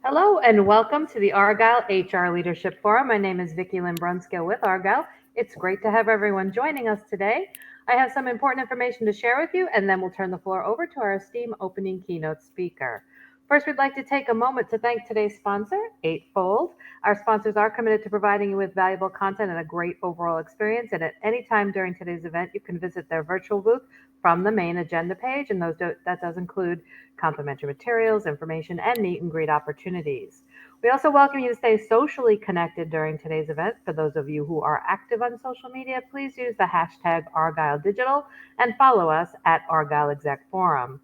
Hello and welcome to the Argyle HR Leadership Forum. My name is Vicki Lynn Brunskill with Argyle. It's great to have everyone joining us today. I have some important information to share with you, and then we'll turn the floor over to our esteemed opening keynote speaker. First, we'd like to take a moment to thank today's sponsor, Eightfold. Our sponsors are committed to providing you with valuable content and a great overall experience. And at any time during today's event, you can visit their virtual booth from the main agenda page, and that does include complimentary materials, information, and meet and greet opportunities. We also welcome you to stay socially connected during today's event. For those of you who are active on social media, please use the hashtag Argyle Digital and follow us at Argyle Exec Forum.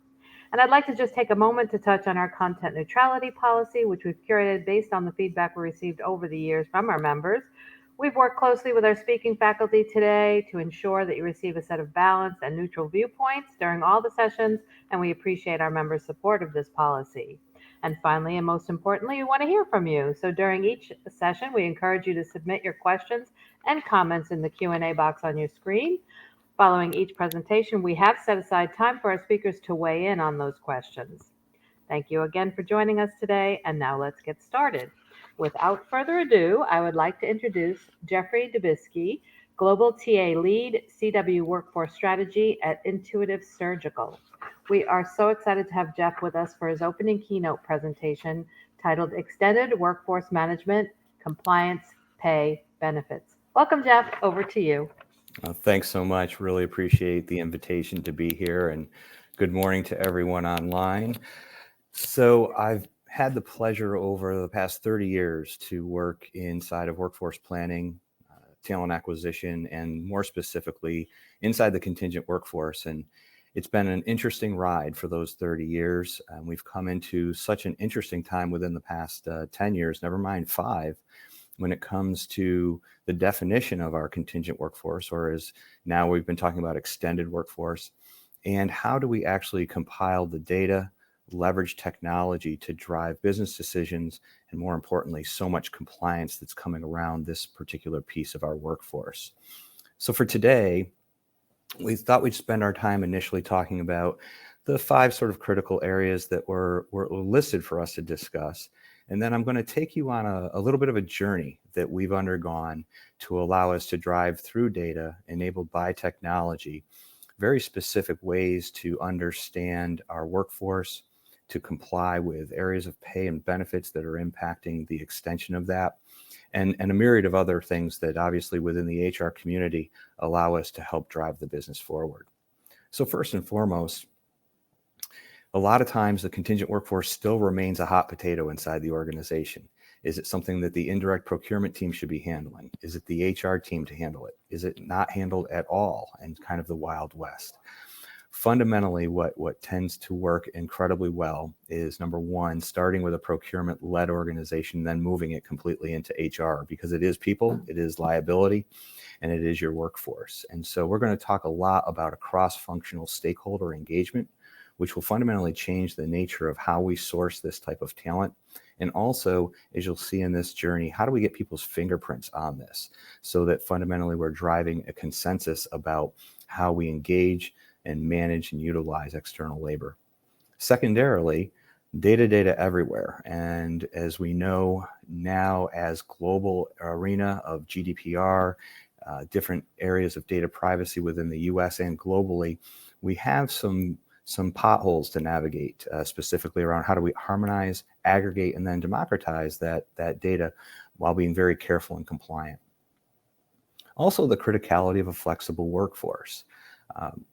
And I'd like to just take a moment to touch on our content neutrality policy, which we've curated based on the feedback we received over the years from our members. We've worked closely with our speaking faculty today to ensure that you receive a set of balanced and neutral viewpoints during all the sessions, and we appreciate our members' support of this policy. And finally, and most importantly, we want to hear from you. So during each session, we encourage you to submit your questions and comments in the Q&A box on your screen. Following each presentation, we have set aside time for our speakers to weigh in on those questions. Thank you again for joining us today, and now let's get started. Without further ado, I would like to introduce Jeffrey Dubisky, Global TA Lead, CW Workforce Strategy at Intuitive Surgical. We are so excited to have Jeff with us for his opening keynote presentation titled Extended Workforce Management, Compliance, Pay, Benefits. Welcome, Jeff. Over to you. Thanks so much. Really appreciate the invitation to be here, and good morning to everyone online. So I've had the pleasure over the past 30 years to work inside of workforce planning, talent acquisition, and more specifically inside the contingent workforce. And it's been an interesting ride for those 30 years. We've come into such an interesting time within the past 10 years, never mind 5, when it comes to the definition of our contingent workforce, or as now we've been talking about extended workforce, and how do we actually compile the data, leverage technology to drive business decisions, and more importantly, so much compliance that's coming around this particular piece of our workforce. So for today, we thought we'd spend our time initially talking about the 5 sort of critical areas that were listed for us to discuss. And then I'm going to take you on a little bit of a journey that we've undergone to allow us to drive through data enabled by technology, very specific ways to understand our workforce, to comply with areas of pay and benefits that are impacting the extension of that, and a myriad of other things that obviously within the HR community allow us to help drive the business forward. So first and foremost, a lot of times the contingent workforce still remains a hot potato inside the organization. Is it something that the indirect procurement team should be handling? Is it the HR team to handle it? Is it not handled at all and kind of the Wild West? Fundamentally, what tends to work incredibly well is, number one, starting with a procurement-led organization, then moving it completely into HR, because it is people, it is liability, and it is your workforce. And so we're going to talk a lot about a cross-functional stakeholder engagement, which will fundamentally change the nature of how we source this type of talent. And also, as you'll see in this journey, how do we get people's fingerprints on this so that fundamentally we're driving a consensus about how we engage and manage and utilize external labor. Secondarily, data everywhere. And as we know now, as global arena of GDPR, different areas of data privacy within the US and globally, we have some potholes to navigate, specifically around how do we harmonize, aggregate, and then democratize that data while being very careful and compliant. Also, the criticality of a flexible workforce.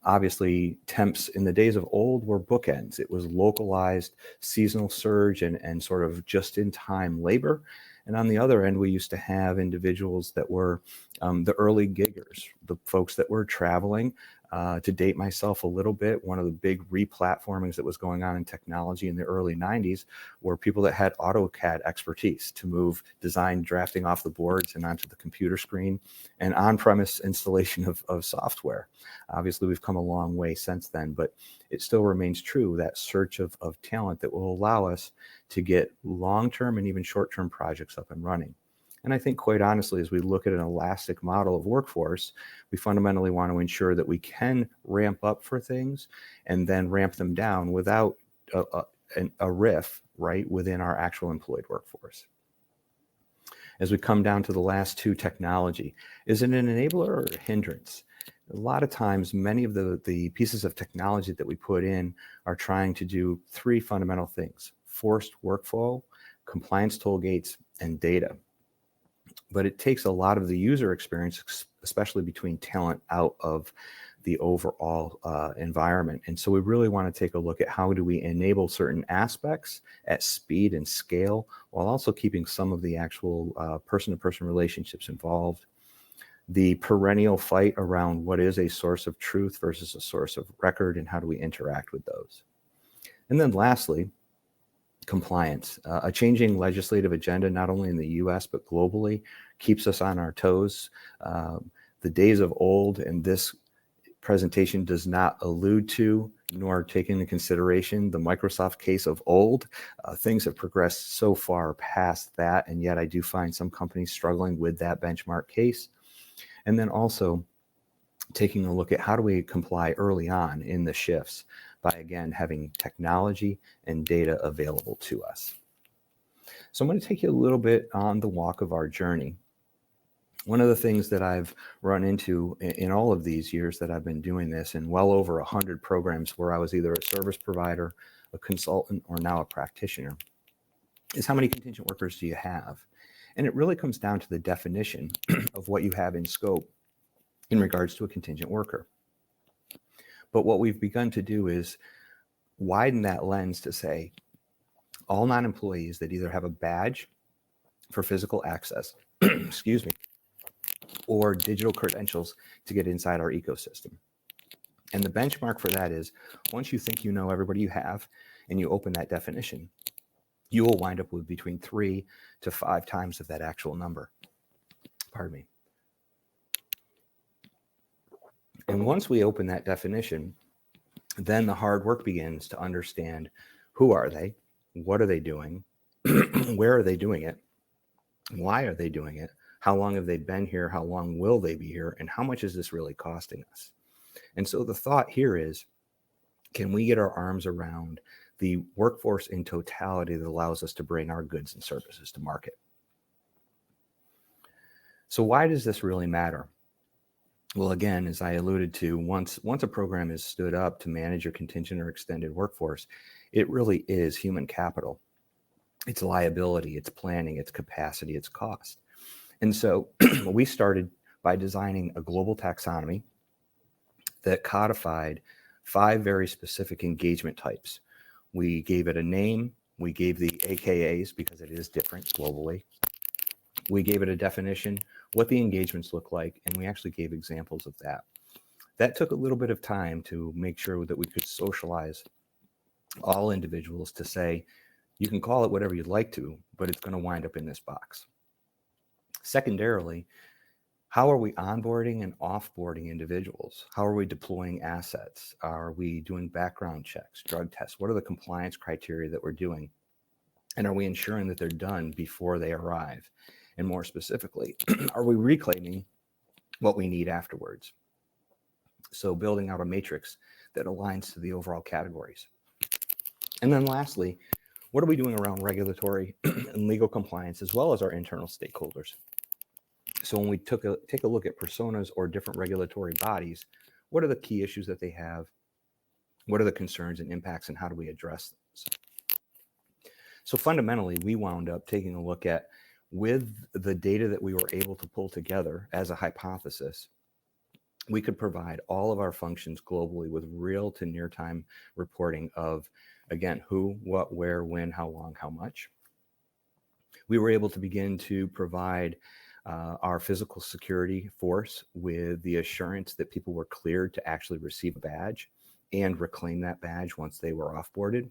Obviously, temps in the days of old were bookends. It was localized seasonal surge and sort of just-in-time labor. And on the other end, we used to have individuals that were the early giggers, the folks that were traveling. To date myself a little bit, one of the big replatformings that was going on in technology in the early 90s were people that had AutoCAD expertise to move design drafting off the boards and onto the computer screen, and on-premise installation of software. Obviously, we've come a long way since then, but it still remains true, that search of talent that will allow us to get long-term and even short-term projects up and running. And I think, quite honestly, as we look at an elastic model of workforce, we fundamentally want to ensure that we can ramp up for things and then ramp them down without a riff right within our actual employed workforce. As we come down to the last two, technology, is it an enabler or a hindrance? A lot of times, many of the pieces of technology that we put in are trying to do three fundamental things: forced workflow, compliance toll gates, and data. But it takes a lot of the user experience, especially between talent, out of the overall environment. And so we really want to take a look at how do we enable certain aspects at speed and scale, while also keeping some of the actual person-to-person relationships involved. The perennial fight around what is a source of truth versus a source of record, and how do we interact with those. And then lastly, compliance. A changing legislative agenda, not only in the US, but globally, keeps us on our toes. The days of old, and this presentation does not allude to nor take into consideration the Microsoft case of old. Things have progressed so far past that, and yet I do find some companies struggling with that benchmark case. And then also taking a look at how do we comply early on in the shifts by, again, having technology and data available to us. So I'm going to take you a little bit on the walk of our journey. One of the things that I've run into in all of these years that I've been doing this, in well over 100 programs where I was either a service provider, a consultant, or now a practitioner, is how many contingent workers do you have? And it really comes down to the definition of what you have in scope in regards to a contingent worker. But what we've begun to do is widen that lens to say all non-employees that either have a badge for physical access, excuse me, or digital credentials to get inside our ecosystem. And the benchmark for that is, once you think you know everybody you have and you open that definition, you will wind up with between 3 to 5 times of that actual number. Pardon me. And once we open that definition, then the hard work begins to understand who are they, what are they doing, where are they doing it, why are they doing it, how long have they been here, how long will they be here, and how much is this really costing us? And so the thought here is, can we get our arms around the workforce in totality that allows us to bring our goods and services to market? So why does this really matter? Well, again, as I alluded to, once a program is stood up to manage your contingent or extended workforce, it really is human capital. It's liability, it's planning, it's capacity, it's cost. And so we started by designing a global taxonomy that codified 5 very specific engagement types. We gave it a name. We gave the AKAs because it is different globally. We gave it a definition, what the engagements look like, and we actually gave examples of that. That took a little bit of time to make sure that we could socialize all individuals to say, you can call it whatever you'd like to, but it's going to wind up in this box. Secondarily, how are we onboarding and offboarding individuals? How are we deploying assets? Are we doing background checks, drug tests? What are the compliance criteria that we're doing? And are we ensuring that they're done before they arrive? And more specifically, are we reclaiming what we need afterwards? So building out a matrix that aligns to the overall categories. And then lastly, what are we doing around regulatory and legal compliance, as well as our internal stakeholders? So when we take a look at personas or different regulatory bodies, what are the key issues that they have? What are the concerns and impacts, and how do we address those? So fundamentally, we wound up taking a look at, with the data that we were able to pull together as a hypothesis, we could provide all of our functions globally with real to near time reporting of, again, who, what, where, when, how long, how much. We were able to begin to provide our physical security force with the assurance that people were cleared to actually receive a badge and reclaim that badge once they were offboarded.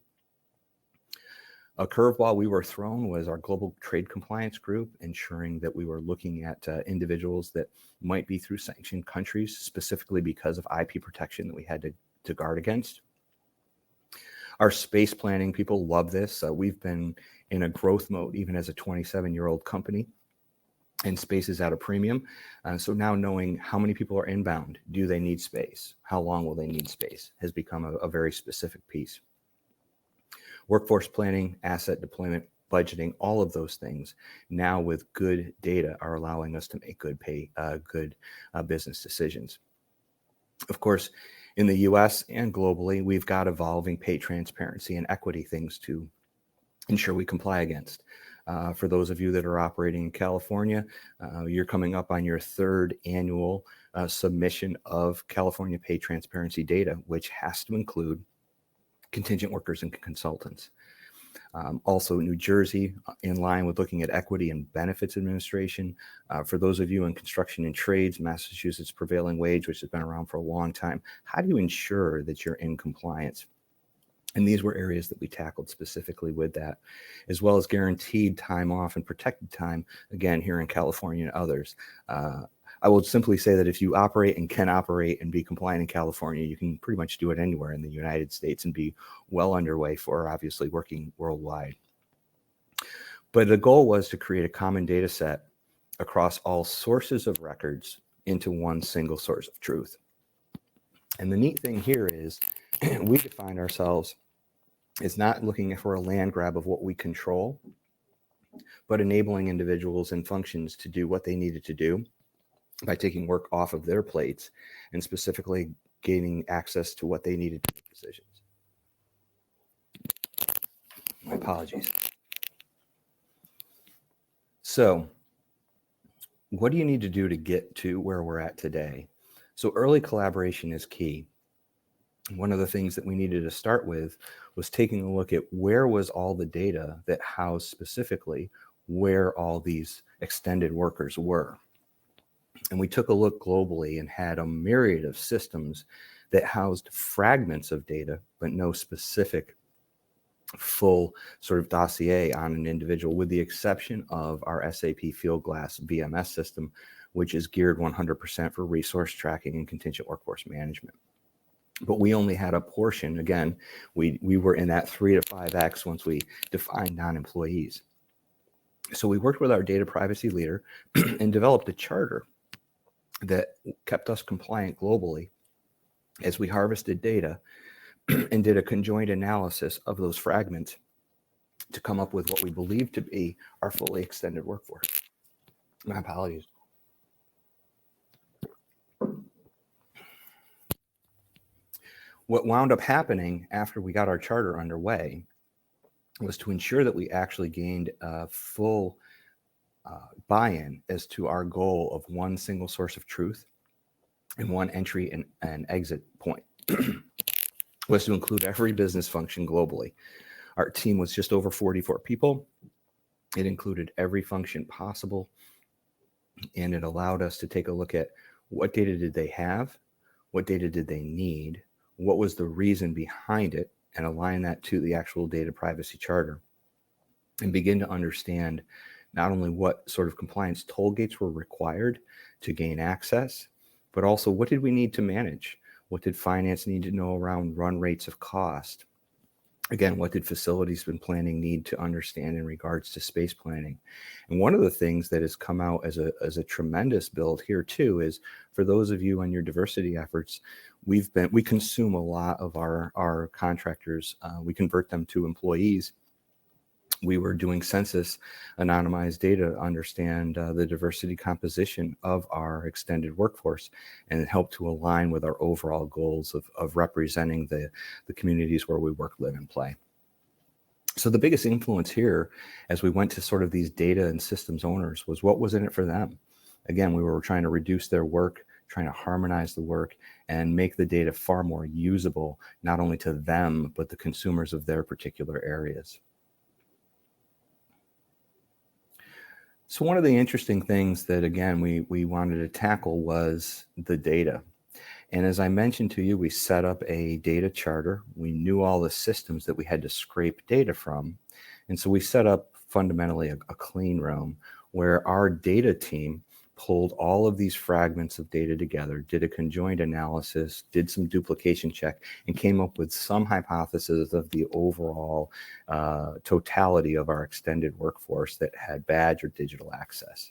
A curveball we were thrown was our global trade compliance group, ensuring that we were looking at individuals that might be through sanctioned countries, specifically because of IP protection that we had to guard against. Our space planning, people love this. We've been in a growth mode even as a 27-year-old company, and space is at a premium. So now knowing how many people are inbound, do they need space? How long will they need space? Has become a very specific piece. Workforce planning, asset deployment, budgeting, all of those things now with good data are allowing us to make good business decisions. Of course, in the US and globally, we've got evolving pay transparency and equity things to ensure we comply against. For those of you that are operating in California, you're coming up on your third annual submission of California pay transparency data, which has to include contingent workers and consultants. Also, New Jersey, in line with looking at equity and benefits administration. For those of you in construction and trades, Massachusetts prevailing wage, which has been around for a long time. How do you ensure that you're in compliance? And these were areas that we tackled specifically with that, as well as guaranteed time off and protected time, again, here in California and others. I will simply say that if you operate and can operate and be compliant in California, you can pretty much do it anywhere in the United States and be well underway for obviously working worldwide. But the goal was to create a common data set across all sources of records into one single source of truth. And the neat thing here is we define ourselves as not looking for a land grab of what we control, but enabling individuals and functions to do what they needed to do by taking work off of their plates and specifically gaining access to what they needed to make decisions. My apologies. So what do you need to do to get to where we're at today? So early collaboration is key. One of the things that we needed to start with was taking a look at where was all the data that housed specifically where all these extended workers were. And we took a look globally and had a myriad of systems that housed fragments of data, but no specific full sort of dossier on an individual, with the exception of our SAP Fieldglass VMS system, which is geared 100% for resource tracking and contingent workforce management. But we only had a portion. Again, we were in that 3 to 5x once we defined non-employees. So we worked with our data privacy leader and developed a charter that kept us compliant globally as we harvested data and did a conjoined analysis of those fragments to come up with what we believe to be our fully extended workforce. My apologies. What wound up happening after we got our charter underway was to ensure that we actually gained a full buy-in as to our goal of one single source of truth and one entry and exit point was to include every business function globally. Our team was just over 44 people. It included every function possible, and it allowed us to take a look at what data did they have, what data did they need, what was the reason behind it, and align that to the actual data privacy charter, and begin to understand not only what sort of compliance toll gates were required to gain access, but also what did we need to manage? What did finance need to know around run rates of cost? Again, what did facilities and planning need to understand in regards to space planning? And one of the things that has come out as a tremendous build here too is, for those of you on your diversity efforts, we consume a lot of our contractors. We convert them to employees. We were doing census anonymized data to understand the diversity composition of our extended workforce, and it helped to align with our overall goals of representing the communities where we work, live, and play. So the biggest influence here as we went to sort of these data and systems owners was what was in it for them. Again, we were trying to reduce their work, trying to harmonize the work, and make the data far more usable, not only to them, but the consumers of their particular areas. So one of the interesting things that, again, we wanted to tackle was the data. And as I mentioned to you, we set up a data charter. We knew all the systems that we had to scrape data from. And so we set up fundamentally a clean room where our data team pulled all of these fragments of data together, did a conjoined analysis, did some duplication check, and came up with some hypothesis of the overall totality of our extended workforce that had badge or digital access.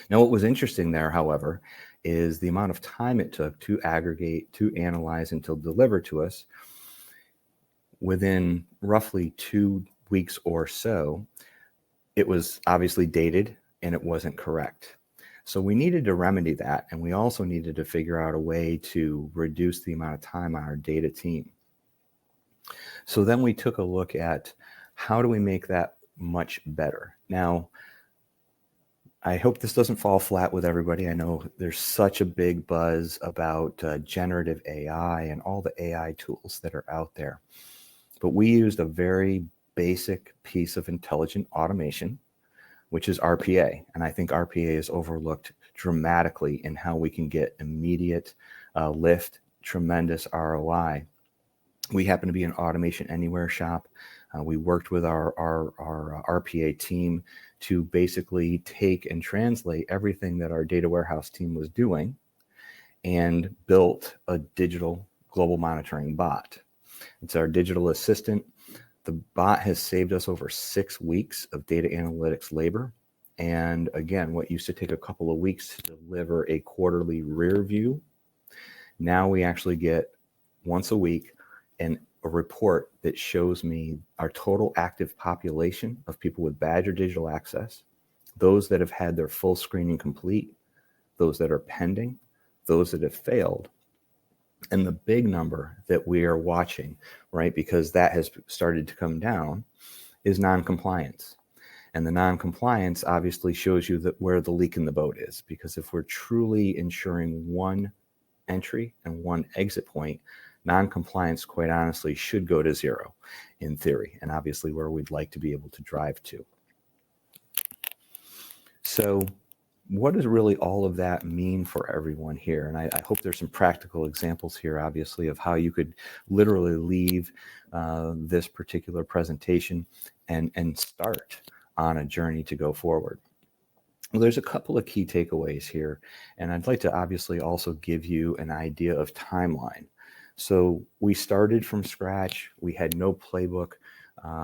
Now, what was interesting there, however, is the amount of time it took to aggregate, to analyze, and to deliver to us within roughly 2 weeks or so, it was obviously dated and it wasn't correct. So we needed to remedy that, and we also needed to figure out a way to reduce the amount of time on our data team. So then we took a look at how do we make that much better. Now, I hope this doesn't fall flat with everybody. I know there's such a big buzz about generative AI and all the AI tools that are out there. But we used a very basic piece of intelligent automation, which is RPA. And I think RPA is overlooked dramatically in how we can get immediate lift, tremendous ROI. We happen to be an Automation Anywhere shop. We worked with our RPA team to basically take and translate everything that our data warehouse team was doing and built a digital global monitoring bot. It's our digital assistant. The bot has saved us over 6 weeks of data analytics labor. And again, what used to take a couple of weeks to deliver a quarterly rear view, now we actually get once a week a report that shows me our total active population of people with badge or digital access, those that have had their full screening complete, those that are pending, those that have failed. And the big number that we are watching, right, because that has started to come down, is non-compliance. And the non-compliance obviously shows you that where the leak in the boat is, because if we're truly ensuring one entry and one exit point, non-compliance, quite honestly, should go to zero in theory, and obviously where we'd like to be able to drive to. So what does really all of that mean for everyone here? And I hope there's some practical examples here, obviously, of how you could literally leave this particular presentation and start on a journey to go forward. Well, there's a couple of key takeaways here, and I'd like to obviously also give you an idea of timeline. So we started from scratch. We had no playbook.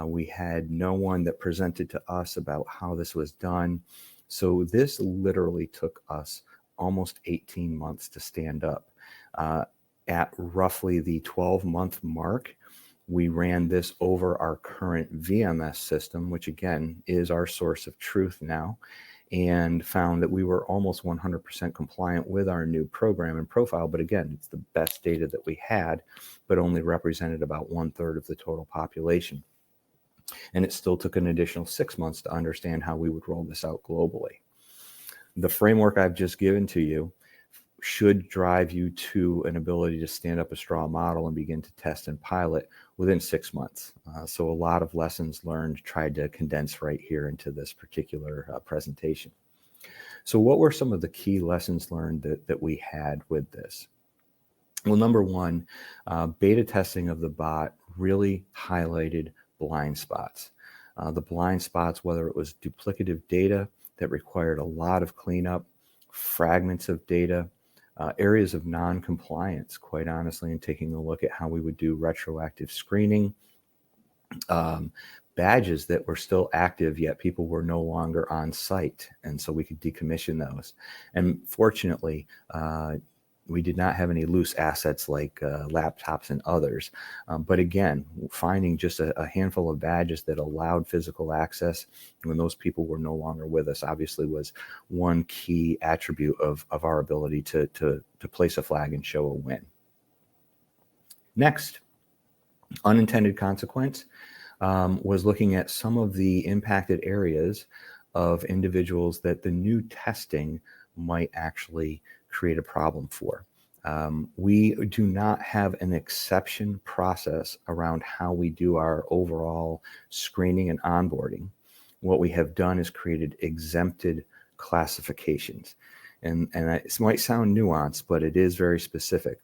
We had no one that presented to us about how this was done. So this literally took us almost 18 months to stand up. At roughly the 12-month mark, we ran this over our current VMS system, which again is our source of truth now, and found that we were almost 100% compliant with our new program and profile. But again, it's the best data that we had, but only represented about 1/3 of the total population. And it still took an additional 6 months to understand how we would roll this out globally. The framework I've just given to you should drive you to an ability to stand up a straw model and begin to test and pilot within 6 months. So a lot of lessons learned tried to condense right here into this particular presentation. So what were some of the key lessons learned that we had with this? Well, number one, beta testing of the bot really highlighted blind spots. The blind spots, whether it was duplicative data that required a lot of cleanup, fragments of data, areas of non-compliance, quite honestly, and taking a look at how we would do retroactive screening, badges that were still active, yet people were no longer on site, and so we could decommission those. And fortunately, we did not have any loose assets like laptops and others. But again, finding just a handful of badges that allowed physical access when those people were no longer with us obviously was one key attribute of our ability to place a flag and show a win. Next, unintended consequence was looking at some of the impacted areas of individuals that the new testing might actually create a problem for. We do not have an exception process around how we do our overall screening and onboarding. What we have done is created exempted classifications. And it might sound nuanced, but it is very specific.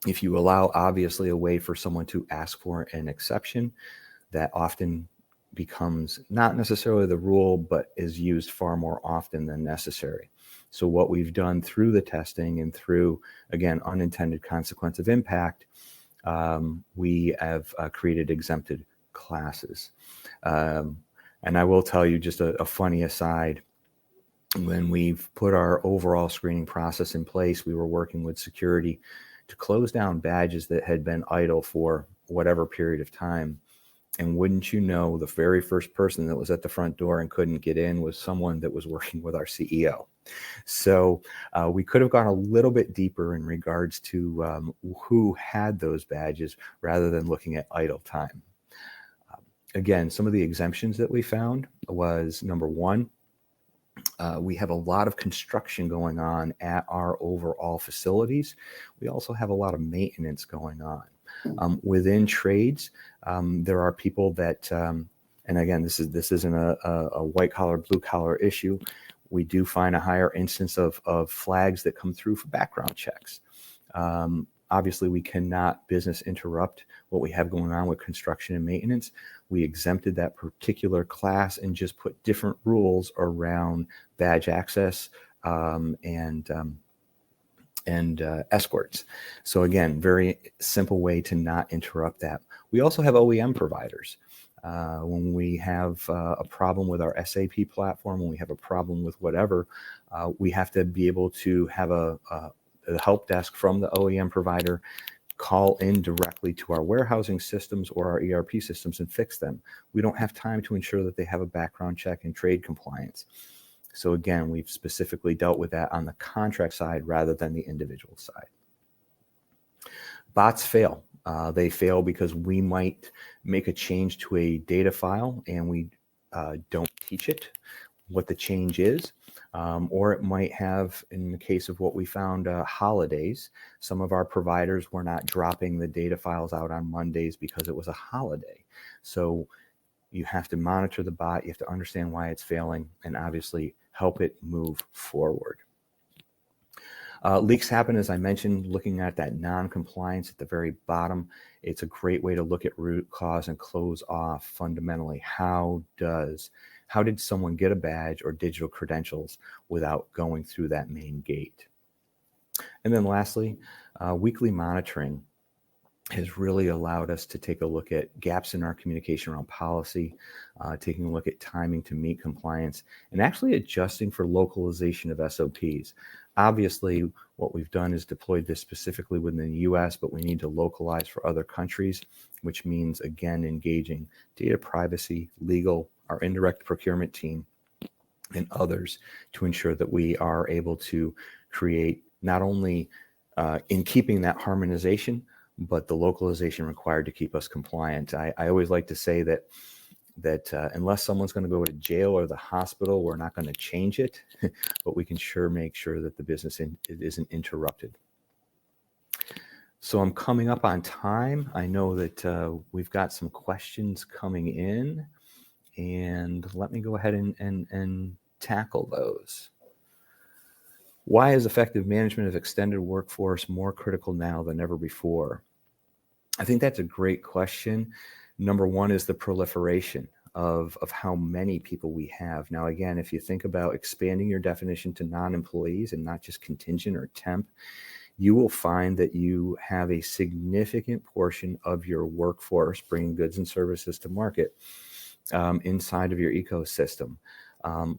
If you allow, obviously, a way for someone to ask for an exception, that often becomes not necessarily the rule, but is used far more often than necessary. So what we've done through the testing and through, again, unintended consequence of impact, we have created exempted classes. And I will tell you just a funny aside. When we've put our overall screening process in place, we were working with security to close down badges that had been idle for whatever period of time. And wouldn't you know, the very first person that was at the front door and couldn't get in was someone that was working with our CEO. So we could have gone a little bit deeper in regards to who had those badges rather than looking at idle time. Again, some of the exemptions that we found was, number one, we have a lot of construction going on at our overall facilities. We also have a lot of maintenance going on. Within trades, there are people that, and again, this isn't a white collar, blue collar issue. We do find a higher instance of flags that come through for background checks. Obviously, we cannot business interrupt what we have going on with construction and maintenance. We exempted that particular class and just put different rules around badge access and escorts. So again, very simple way to not interrupt that. We also have OEM providers. When we have a problem with our SAP platform, when we have a problem with whatever, we have to be able to have a help desk from the OEM provider call in directly to our warehousing systems or our ERP systems and fix them. We don't have time to ensure that they have a background check and trade compliance. So again, we've specifically dealt with that on the contract side rather than the individual side. Bots fail. They fail because we might make a change to a data file and we don't teach it what the change is. Or it might have, in the case of what we found, holidays. Some of our providers were not dropping the data files out on Mondays because it was a holiday. So you have to monitor the bot, you have to understand why it's failing, and obviously help it move forward. Leaks happen, as I mentioned, looking at that non-compliance at the very bottom. It's a great way to look at root cause and close off fundamentally. How did someone get a badge or digital credentials without going through that main gate? And then lastly, weekly monitoring has really allowed us to take a look at gaps in our communication around policy, taking a look at timing to meet compliance, and actually adjusting for localization of SOPs. Obviously, what we've done is deployed this specifically within the US, but we need to localize for other countries, which means, again, engaging data privacy, legal, our indirect procurement team, and others to ensure that we are able to create not only in keeping that harmonization, but the localization required to keep us compliant. I always like to say that unless someone's going to go to jail or the hospital, we're not going to change it, but we can make sure that the business isn't interrupted. So I'm coming up on time. I know that we've got some questions coming in, and let me go ahead and tackle those. Why is effective management of extended workforce more critical now than ever before? I think that's a great question. Number one is the proliferation of how many people we have. Now, again, if you think about expanding your definition to non-employees and not just contingent or temp, you will find that you have a significant portion of your workforce bringing goods and services to market inside of your ecosystem.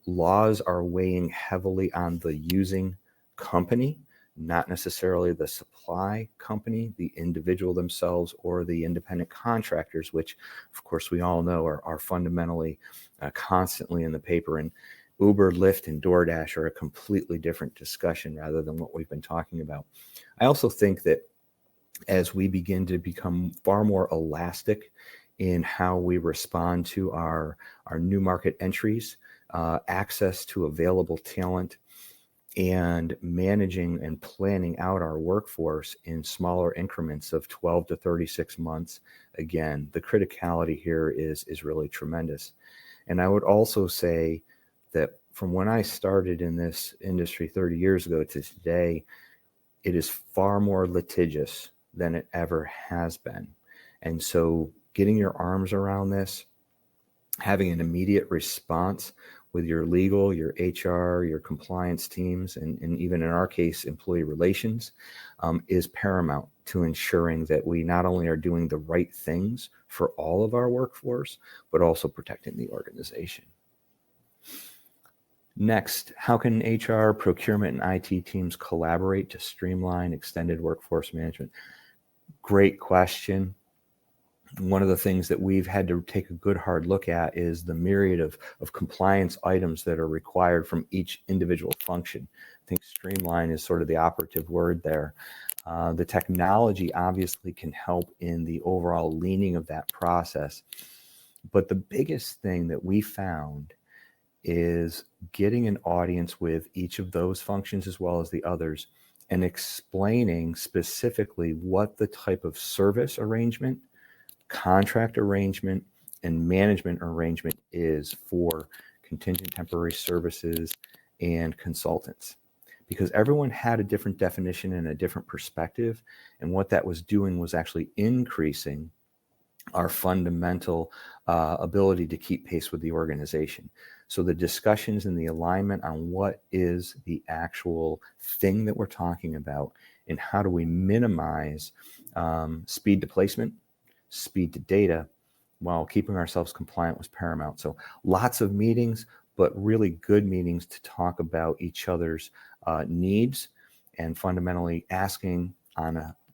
Laws are weighing heavily on the using company, not necessarily the supply company, the individual themselves, or the independent contractors, which, of course, we all know are fundamentally constantly in the paper. And Uber, Lyft, and DoorDash are a completely different discussion rather than what we've been talking about. I also think that as we begin to become far more elastic in how we respond to our new market entries, access to available talent, and managing and planning out our workforce in smaller increments of 12 to 36 months, again, the criticality here is really tremendous. And I would also say that from when I started in this industry 30 years ago to today, it is far more litigious than it ever has been. And so getting your arms around this, having an immediate response with your legal, your HR, your compliance teams, and even in our case, employee relations, is paramount to ensuring that we not only are doing the right things for all of our workforce, but also protecting the organization. Next, how can HR, procurement, and IT teams collaborate to streamline extended workforce management? Great question. One of the things that we've had to take a good hard look at is the myriad of compliance items that are required from each individual function. I think streamline is sort of the operative word there. The technology obviously can help in the overall leaning of that process. But the biggest thing that we found is getting an audience with each of those functions as well as the others and explaining specifically what the type of service arrangement, contract arrangement, and management arrangement is for contingent temporary services and consultants. Because everyone had a different definition and a different perspective, and what that was doing was actually increasing our fundamental ability to keep pace with the organization. So the discussions and the alignment on what is the actual thing that we're talking about and how do we minimize speed to placement, speed to data, while keeping ourselves compliant was paramount. So lots of meetings, but really good meetings to talk about each other's needs and fundamentally asking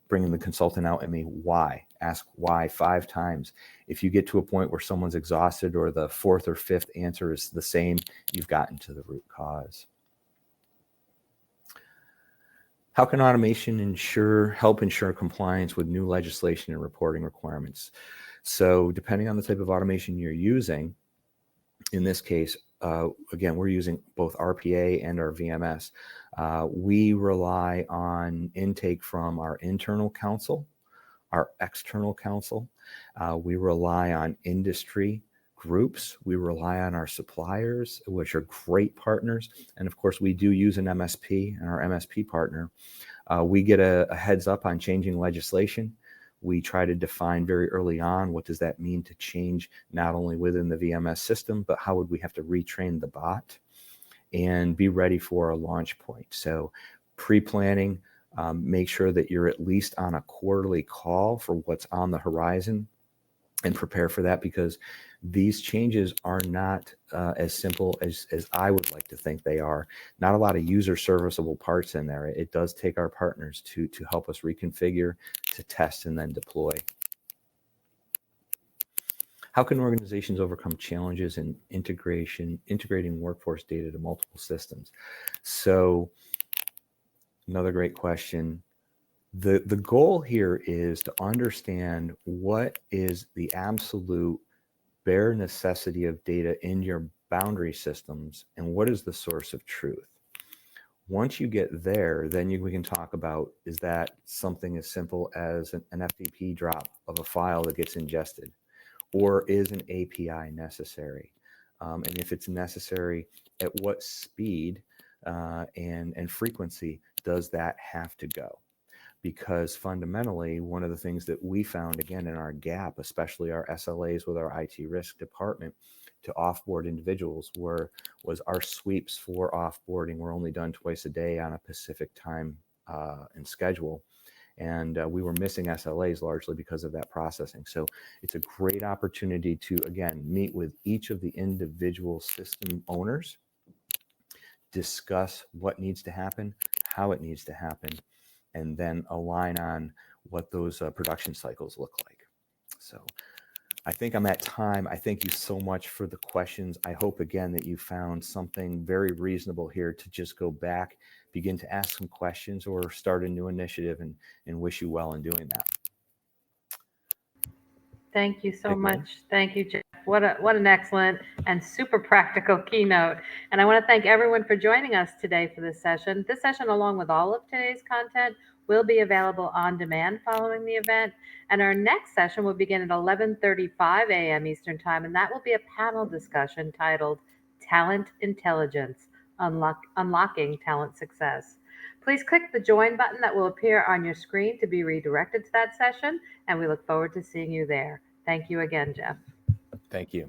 bringing the consultant out, why. Ask why 5 times. If you get to a point where someone's exhausted or the 4th or 5th answer is the same, you've gotten to the root cause. How can automation help ensure compliance with new legislation and reporting requirements? So depending on the type of automation you're using, in this case, again, we're using both RPA and our VMS. We rely on intake from our internal counsel, our external counsel. We rely on industry groups. We rely on our suppliers, which are great partners. And of course, we do use an MSP and our MSP partner. We get a heads up on changing legislation. We try to define very early on, what does that mean to change not only within the VMS system, but how would we have to retrain the bot and be ready for a launch point. So pre-planning, make sure that you're at least on a quarterly call for what's on the horizon and prepare for that, because these changes are not as simple as I would like to think they are. Not a lot of user serviceable parts in there. It does take our partners to help us reconfigure, to test, and then deploy. How can organizations overcome challenges in integrating workforce data to multiple systems? So another great question. The goal here is to understand what is the absolute bare necessity of data in your boundary systems and what is the source of truth. Once you get there, then we can talk about, is that something as simple as an FTP drop of a file that gets ingested, or is an API necessary? And if it's necessary, at what speed and frequency does that have to go? Because fundamentally, one of the things that we found, again, in our gap, especially our SLAs with our IT risk department to offboard individuals, was our sweeps for offboarding were only done twice a day on a Pacific time and schedule. And we were missing SLAs largely because of that processing. So it's a great opportunity to, again, meet with each of the individual system owners, discuss what needs to happen, how it needs to happen, and then align on what those production cycles look like. So I think I'm at time. I thank you so much for the questions. I hope, again, that you found something very reasonable here to just go back, begin to ask some questions, or start a new initiative, and wish you well in doing that. Thank you so much. Thank you, Jeff. What an excellent and super practical keynote. And I want to thank everyone for joining us today for this session. This session, along with all of today's content, will be available on demand following the event. And our next session will begin at 11:35 a.m. Eastern Time, and that will be a panel discussion titled Talent Intelligence, Unlocking Talent Success. Please click the join button that will appear on your screen to be redirected to that session, and we look forward to seeing you there. Thank you again, Jeff. Thank you.